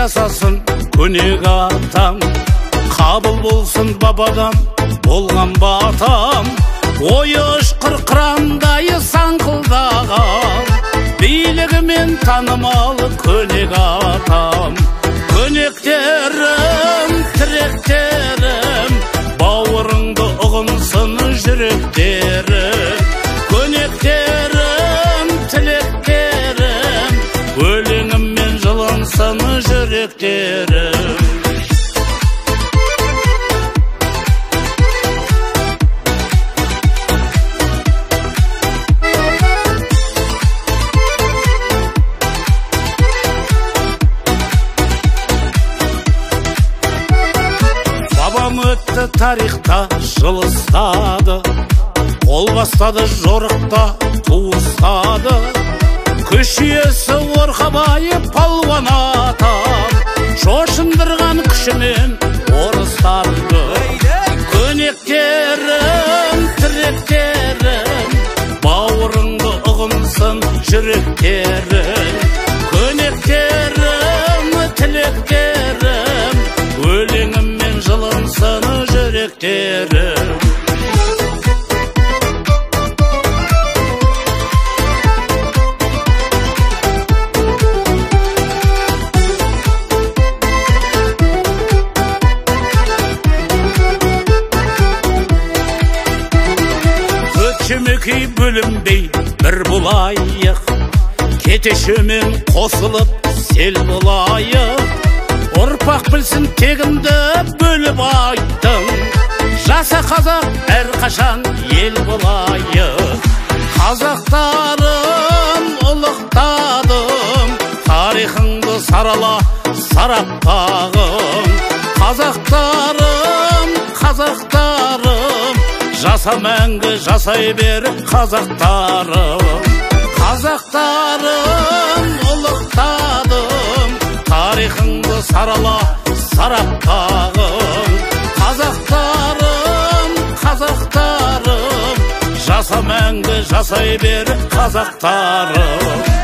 жасасын көнек атам, қабыл болсын бабадан болған батам. Ойы ұшқыр қырандайы саңқылдаған, билігімен танымалы көнек атам. Көнектерім, тіректерім, бауырыңды ұғынсын жүректерім. Көнектерім, тілектерім, өлеңіммен жылынсын жүректерім. Өтті тарихта жылыстады, қол бастады жорықта туыстады. Көшесі Орқабайы палуан атам, шошындырған күшімен орыстарды. Көнектерім, тіректерім, бауырыңды ұғынсын жүректерім. Көнектерім, тілектерім, өлеңіммен жылынсын жүректерім. Өтшімекей бөлінбей бір болайық, кетешемен қосылып сел болайық. Ұрпақ білсін тегімді бөліп айттың, жаса қазақ әрқашан ел болайық. Қазақтарым ұлықтадым, тарихыңды сарала сараппағым. Қазақтарым, қазақтарым, жаса мәңгі жасай бер қазақтарым. Қазақтарым ұлықтадым, тарихыңды сарала сараппағым. Қазақтарым, қазақтарым, жаса мәңгі жасай бер қазақтарым.